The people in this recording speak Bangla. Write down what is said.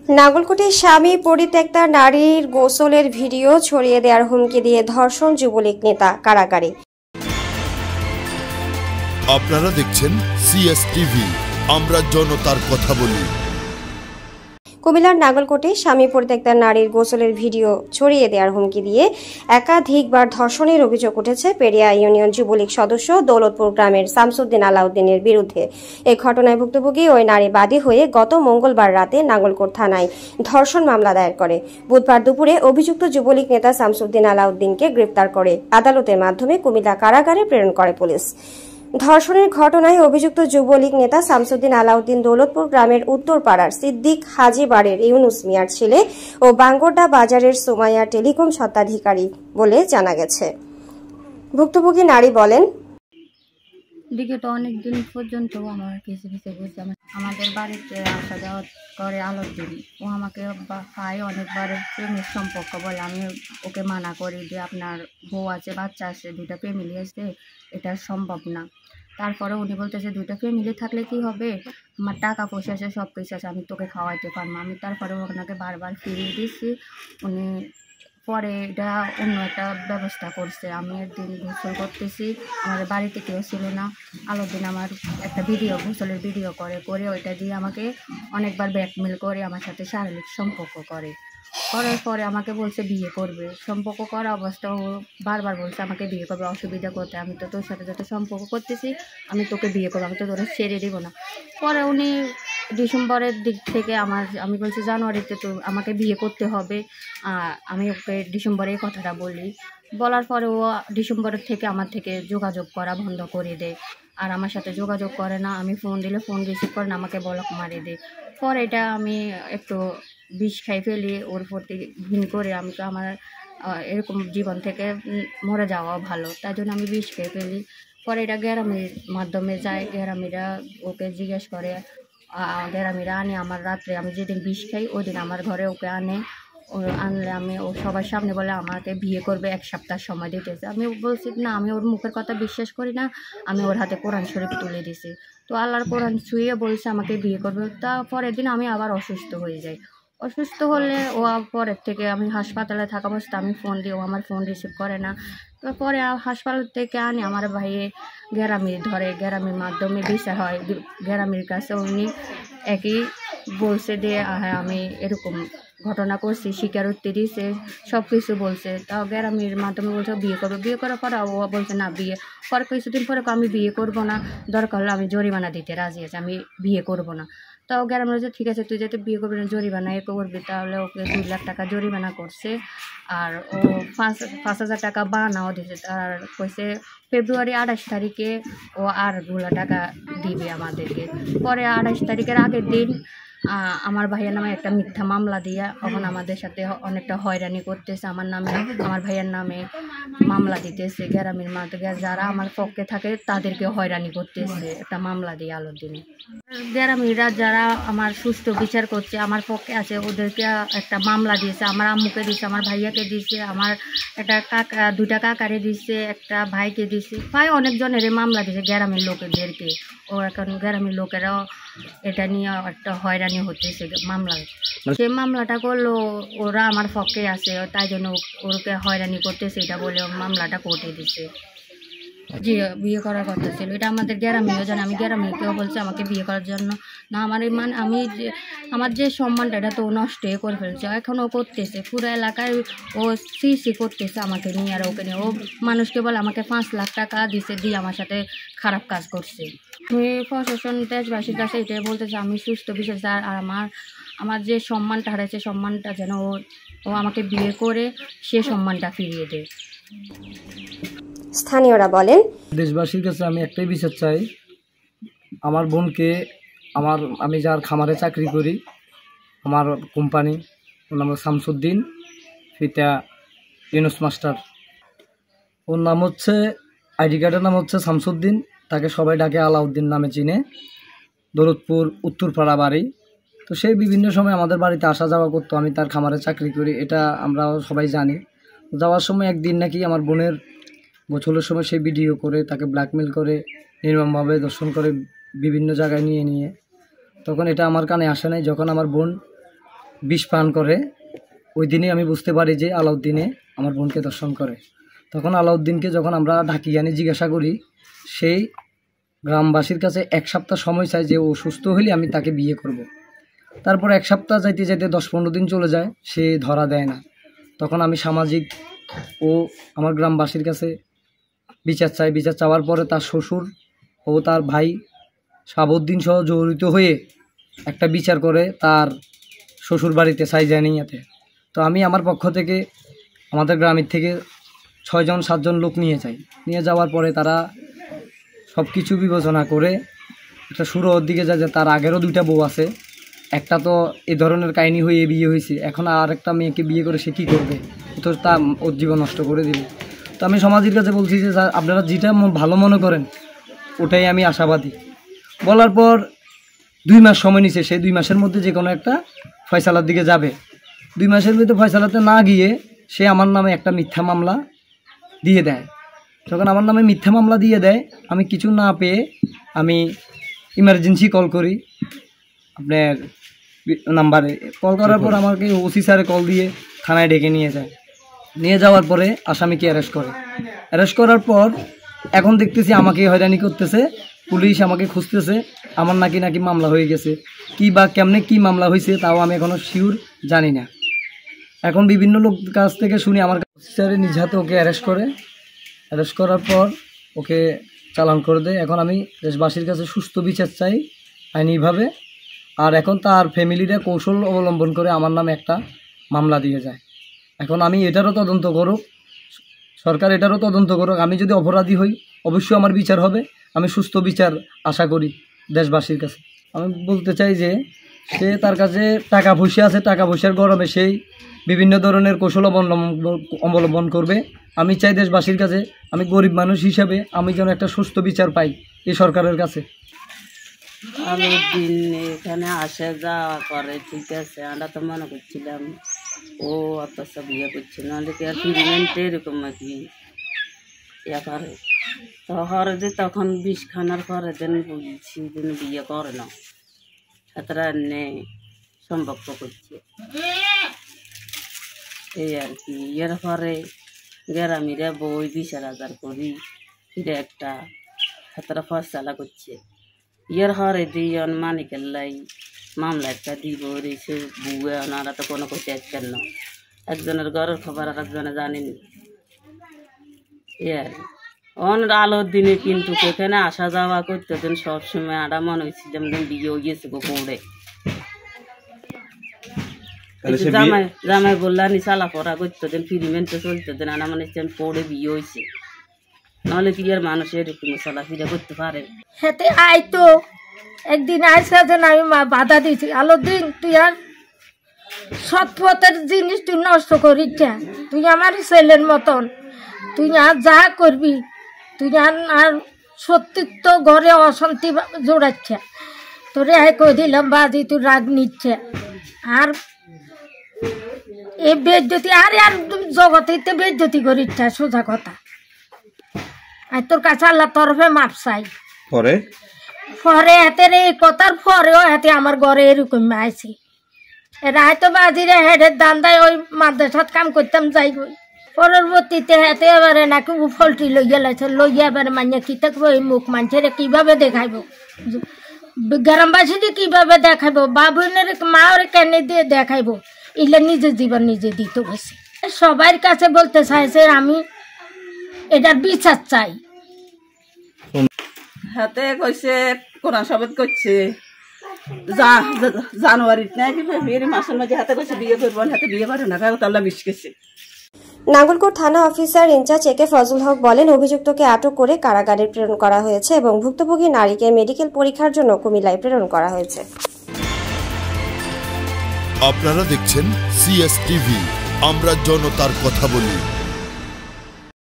নাগলকোটে স্বামী পরিত্যক্তা নারীর গোসলের ভিডিও ছড়িয়ে দেওয়ার হুমকি দিয়ে ধর্ষণ যুবলীগ নেতা কারাগারে। আপনারা দেখছেন সিএসটিভি, আমরা জনতার কথা বলি। কুমিল্লার নাগলকোটে স্বামী পরিত্যক্তা নারীর গোসলের ভিডিও ছড়িয়ে দেওয়ার হুমকি দিয়ে একাধিকবার ধর্ষণের অভিযোগ উঠেছে পেরিয়া ইউনিয়ন যুবলীগ সদস্য দৌলতপুর গ্রামের শামসুদ্দিন আলাউদ্দিনের বিরুদ্ধে। এই ঘটনায় ভুক্তভোগী ওই নারী বাদী হয়ে গত মঙ্গলবার রাতে নাগলকোট থানায় ধর্ষণ মামলা দায়ের করে। বুধবার দুপুরে অভিযুক্ত যুবলীগ নেতা শামসুদ্দিন আলাউদ্দিনকে গ্রেপ্তার করে আদালতের মাধ্যমে কুমিল্লা কারাগারে প্রেরণ করে পুলিশ। ধর্ষণের ঘটনায় অভিযুক্ত যুবলীগ নেতা শামসুদ্দিন আলাউদ্দিন দৌলতপুর গ্রামের উত্তরপাড়ার সিদ্দিক হাজিবাড়ের ইউনুস মিয়ার ছেলে ও বাঙ্গোড্ডা বাজারের সুমাইয়া টেলিকম স্বত্বাধিকারী বলে জানা গেছে। ভুক্তভোগী নারী বলেন, বিগত অনেকদিন পর্যন্ত আমার কিছু বলছে, আমাদের বাড়িতে আসা যাওয়া করে আলাউদ্দিন। ও আমাকে পায় অনেকবার প্রেমের সম্পর্ক বলে। আমি ওকে মানা করি যে আপনার বউ আছে, বাচ্চা আছে, দুইটা ফ্যামিলি আছে, এটা সম্ভব না। তারপরে উনি বলতেছে দুইটা ফ্যামিলি থাকলে কি হবে, আমার টাকা পয়সা আছে, সব কিছু আছে, আমি তোকে খাওয়াইতে পারবো। আমি তারপরে ওনাকে বারবার ফিরিয়ে দিচ্ছি। উনি পরে এটা অন্য একটা ব্যবস্থা করছে। আমি একদিন গোসল করতেছি, আমাদের বাড়িতে কেউ ছিল না। আলাউদ্দিন আমার একটা গোসলের ভিডিও করে ওইটা দিয়ে আমাকে অনেকবার ব্ল্যাকমেল করে আমার সাথে শারীরিক সম্পর্ক করার পরে আমাকে বলছে বিয়ে করবে। সম্পর্ক করা অবস্থা ও বারবার বলছে আমাকে বিয়ে করবে, অসুবিধা করতে। আমি তো তোর সাথে যত সম্পর্ক করতেছি, আমি তোকে বিয়ে করবো, আমি তো তোর ছেড়ে দিব না। পরে উনি ডিসেম্বরের দিক থেকে আমি বলছি জানুয়ারিতে তো আমাকে বিয়ে করতে হবে। আমি ওকে ডিসেম্বরে এই কথাটা বলার পরে ও ডিসেম্বরের থেকে আমার থেকে যোগাযোগ করা বন্ধ করে দেয়। আর আমার সাথে যোগাযোগ করে না। আমি ফোন দিলে ফোন রিসিভ করে না, আমাকে ব্লক মারিয়ে দেয়। পরে এটা আমি একটু বিষ খাই ফেলি, ওর প্রতি ঘৃণ করে। আমি তো আমার এরকম জীবন থেকে মরে যাওয়া ভালো, তাই জন্য আমি বিষ খেয়ে ফেলি। পরে এটা গ্রামের মাধ্যমে যায়, গ্রামীরা ওকে জিজ্ঞেস করে, গ্রামীরা আনে আমার রাত্রে। আমি যেদিন বিষ খাই ওই দিন আমার ঘরে ওকে আনলে আমি ও সবার সামনে বলে আমাকে বিয়ে করবে, 1 সপ্তাহ সময় দিতেছে। আমি বলছি না, আমি ওর মুখের কথা বিশ্বাস করি না। আমি ওর হাতে কোরআন শরীফ তুলে দিছি, তো আল্লাহর কোরআন ছুঁয়ে বলছে আমাকে বিয়ে করবে। তারপরের দিন আমি আবার অসুস্থ হয়ে যাই। অসুস্থ হলে ও পরের থেকে আমি হাসপাতালে থাকা অবস্থা আমি ফোন দিই, ও আমার ফোন রিসিভ করে না। পরে হাসপাতাল থেকে আনি আমার ভাইয়ে গ্রামের ধরে, গ্রামের মাধ্যমে বিচার হয় গ্রামের কাছে। উনি একই বলছে যে হ্যাঁ আমি এরকম ঘটনা করছি, স্বীকারোক্তি দিয়েছে, সব কিছু বলছে। তাও গ্রামের মাধ্যমে বলছে বিয়ে করবে। বিয়ে করার পরে ও বলছে না বিয়ে পরে কিছুদিন পরে আমি বিয়ে করব না, দরকার হলে আমি জরিমানা দিতে রাজি আছি, আমি বিয়ে করব না। তাও গ্রামের বলছে ঠিক আছে, তুই যাতে বিয়ে করবি না, জরিমানা করবি। তাহলে ওকে 2 লাখ টাকা জরিমানা করছে। আর ও 5,000 টাকা বানাও দিয়েছে। আর কইছে ফেব্রুয়ারি 28 তারিখে ও আরগুলো টাকা দিবে আমাদেরকে। পরে 28 তারিখের আগের দিন আমার ভাইয়ের নামে একটা মিথ্যা মামলা দিয়ে এখন আমাদের সাথে অনেকটা হয়রানি করতেছে। আমার ভাইয়ের নামে মামলা দিতেছে, গ্রামের মাধ্যমে যারা আমার পক্ষে থাকে তাদেরকে হয়রানি করতেছে একটা মামলা দিয়ে আলাউদ্দিনে। গ্রামীরা যারা আমার সুষ্ঠু বিচার করছে, আমার পক্ষে আছে, ওদেরকে একটা মামলা দিয়েছে। আমার আম্মুকে দিয়েছে, আমার ভাইয়াকে দিয়েছে, আমার একটা দুইটা কাকারে দিয়েছে, একটা ভাইকে দিয়েছে। ভাই অনেকজনের মামলা দিয়েছে গ্রামের লোকেদেরকে। ও এখন গ্রামের লোকেরাও এটা নিয়ে একটা হয়রানি হতেছে মামলা। সেই মামলাটা করলো ওরা আমার পক্ষে আছে, তাই জন্য ওকে হয়রানি করতেছে এটা বলে মামলাটা কোর্টে দিছে। জি, বিয়ে করার কথা ছিল, এটা আমাদের গ্রামেও জানে। আমি গ্রামে কেউ বলছে আমাকে বিয়ে করার জন্য না, আমার যে সম্মানটা এটা তো নষ্টই করে ফেলছে। এখন ও করতেছে পুরো এলাকায়, ও সিসি করতেছে আমাকে নিয়ে। আর ওকে নিয়ে ও মানুষকে বলে আমাকে 5 লাখ টাকা দিয়ে আমার সাথে খারাপ কাজ করছে। আমি প্রশাসন দেশবাসীর কাছে এটাই বলতেছে আমি সুস্থ বিচার চাই। আর আমার যে সম্মানটা হারাইছে, সম্মানটা যেন ও আমাকে বিয়ে করে সে সম্মানটা ফিরিয়ে দেয়। স্থানীয়রা বলেন, দেশবাসীর কাছে আমি একটাই বিচার চাই, আমার বোনকে আমি যার খামারে চাকরি করি, আমার কোম্পানি, ওর নাম শামসুদ্দিন, পিতা ইউনুস মাস্টার। ওর নাম হচ্ছে, আইডি কার্ডের নাম হচ্ছে শামসুদ্দিন, তাকে সবাই ডাকে আলাউদ্দিন নামে চিনে। দৌলতপুর উত্তরপাড়া বাড়ি। তো সেই বিভিন্ন সময় আমাদের বাড়িতে আসা যাওয়া করতো, আমি তার খামারে চাকরি করি, এটা আমরা সবাই জানি। যাওয়ার সময় একদিন নাকি আমার বোনের গোসলের সময় সেই ভিডিও করে তাকে ব্ল্যাকমেল করে নির্মমভাবে ধর্ষণ করে বিভিন্ন জায়গায় নিয়ে তখন এটা আমার কানে আসে নাই। যখন আমার বোন বিষ পান করে। ওই দিনই আমি বুঝতে পারি যে আলাউদ্দিনে আমার বোনকে ধর্ষণ করে। তখন আলাউদ্দিনকে যখন আমরা ঢাকিয়ে আনি জিজ্ঞাসা করি, সেই গ্রামবাসীর কাছে 1 সপ্তাহ সময় চাই যে ও সুস্থ হলে আমি তাকে বিয়ে করব। তারপর 1 সপ্তাহ যাইতে যাইতে 10-15 দিন চলে যায়, সে ধরা দেয় না। তখন আমি সামাজিক ও আমার গ্রামবাসীর কাছে বিচার চাই। বিচার চাওয়ার পরে তার শ্বশুর ও তার ভাই শাহাবুদ্দিন সহ জড়িত হয়ে একটা বিচার করে তার শ্বশুর বাড়িতে সাইজানিয়াতে। তো আমি আমার পক্ষ থেকে আমাদের গ্রামের থেকে 6-7 লোক নিয়ে যাই। নিয়ে যাওয়ার পরে তারা সব কিছু বিবেচনা করে একটা শুরুর দিকে যায় যে তার আগেরও 2টা বউ আছে, একটা তো এই ধরনের কাহিনী হয়ে বিয়ে হয়েছে, এখন আর একটা মেয়েকে বিয়ে করে সে কী করবে, তো তা ওর জীবন নষ্ট করে দিবে। তো আমি সমাজের কাছে বলছি যে আপনারা যেটা ভালো মনে করেন ওটাই আমি আশাবাদী। বলার পর 2 মাস সময় নিছে, সেই 2 মাসের মধ্যে যে কোনো একটা ফয়সালার দিকে যাবে। 2 মাসের ভিতরে ফয়সালাতে না গিয়ে সে আমার নামে একটা মিথ্যা মামলা দিয়ে দেয়। যখন আমার নামে মিথ্যা মামলা দিয়ে দেয়, আমি কিছু না পেয়ে আমি ইমার্জেন্সি কল করি আপনার নাম্বারে। কল করার পর আমাকে ওসি স্যারে কল দিয়ে থানায় ডেকে নিয়ে যায়। নিয়ে যাওয়ার পরে আসামিকে অ্যারেস্ট করে। অ্যারেস্ট করার পর এখন দেখতেছি আমাকে হয়রানি করতেছে, পুলিশ আমাকে খুঁজতেছে, আমার নাকি মামলা হয়ে গেছে। কি বা কেমনে কি মামলা হয়েছে তাও আমি এখনও শিওর জানি না। এখন বিভিন্ন লোক কাছ থেকে শুনি আমার স্যারে নিজ হাতে ওকে অ্যারেস্ট করে। অ্যারেস্ট করার পর ওকে চালান করে দেয়। এখন আমি দেশবাসীর কাছে সুস্থ বিচার চাই আইনিভাবে। আর এখন তার ফ্যামিলিরা কৌশল অবলম্বন করে আমার নামে একটা মামলা দিয়ে যায়। এখন আমি এটারও তদন্ত করুক, সরকার এটারও তদন্ত করুক। আমি যদি অপরাধী হই অবশ্যই আমার বিচার হবে। আমি সুস্থ বিচার আশা করি দেশবাসীর কাছে। আমি বলতে চাই যে সে তার কাছে টাকা পয়সা আছে, টাকা পয়সার গরমে সেই বিভিন্ন ধরনের কৌশল অবলম্বন করবে। আমি চাই দেশবাসীর কাছে, আমি গরিব মানুষ হিসাবে আমি যেন একটা সুস্থ বিচার পাই এই সরকারের কাছে। আলাউদ্দিন এখানে আসে যাওয়া করে, ঠিক আছে, আমরা তো মনে করছিলাম ও অত বিয়ে করছে, নাহলে কি আর ট্রিটমেন্টে এরকম আর কি ইয়ে করে। তো হরে যে তখন 20 খানার পরে যেন বুঝছি যেন বিয়ে করে না, এতটা এনে সম্পর্ক করছে এই আর কি। এর পরে গ্রামীরা বই 20,000 করি ফিরে একটা এতটা ফয়সালা করছে। ইয়ার হরে দিয়ে মানিকের লাই মামলা একটা দিব রয়েছে বুয়ে, ওনারা তো কোনো কিছু একজন না, একজনের ঘরের খবর আর একজনে জানেনি। আর অন আলাউদ্দিনে কিন্তু এখানে আসা যাওয়া করতেছেন সবসময়। আটা মনে হচ্ছে যেমন বিয়ে হয়ে গেছে গো পৌড়ে। জামাই বললানি চালা পড়া করতেছেন, ফিরিমেন্টে চলতেছেন, আনা মনে হচ্ছে পৌড়ে বিয়ে হয়েছে, নাহলে কি আর মানুষ এরকম চলাফেরা করতে পারে। হেতে আইতো একদিন আইসা যেন আমি বাধা দিয়েছি, আলাউদ্দিন তুই আর সৎ পথের জিনিস তুই নষ্ট করিস, তুই আমার ছেলের মতন, তুই আর যা করবি, তুই আর সত্যিত্ব ঘরে অশান্তি জোড়াচ্ছে, তোরে আয় কই দিলাম বাজি তুই রাগ নিচ্ছে। আর এই বেজ্জতি আর আর জগতে বেজ্জতি করিস, সোজা কথা। আর তোর কাছে আল্লাহ তরফে মাপ চাই। পরে হাতের এই কথার পরেও হাতে আমার ঘরে এরকম আইছি। এরা হয়তো বাজিরে হেডের দান্দায় ওই মাদ্রাসাত কাম করতাম যাই গই। পরবর্তীতে হাতে এবারে নাকি ফলটি লইয়া লাইছে, লইয়া এবারে মানিয়া কি থাকবো, এই মুখ মানুষের কিভাবে দেখাইব, গ্রামবাসীকে কিভাবে দেখাইব, বাবুনের মাওর কেনে দিয়ে দেখাইব, এগুলো নিজের জীবন নিজে দিতে গেছে। সবার কাছে বলতে চাইছে আমি এটার বিচার চাই। হাতে কইছে কোরআন শপথ করছে জানুয়ারিতে নাকি ফেব্রুয়ারি মাসের মধ্যে হাতে কইছে বিয়ে করবো, হাতে বিয়ে করে না, কারণ তাল্লা বিষ গেছে। নাঙ্গলকোট থানা অফিসার ইনচার্জ একে ফজল হক বলেন, অভিযুক্তকে আটক করে কারাগারে প্রেরণ করা হয়েছে এবং ভুক্তভোগী নারীকে মেডিকেল পরীক্ষার জন্য কুমিল্লায় প্রেরণ করা হয়েছে। আপনারা দেখছেন CS টিভি, আমরা জনতার কথা বলি।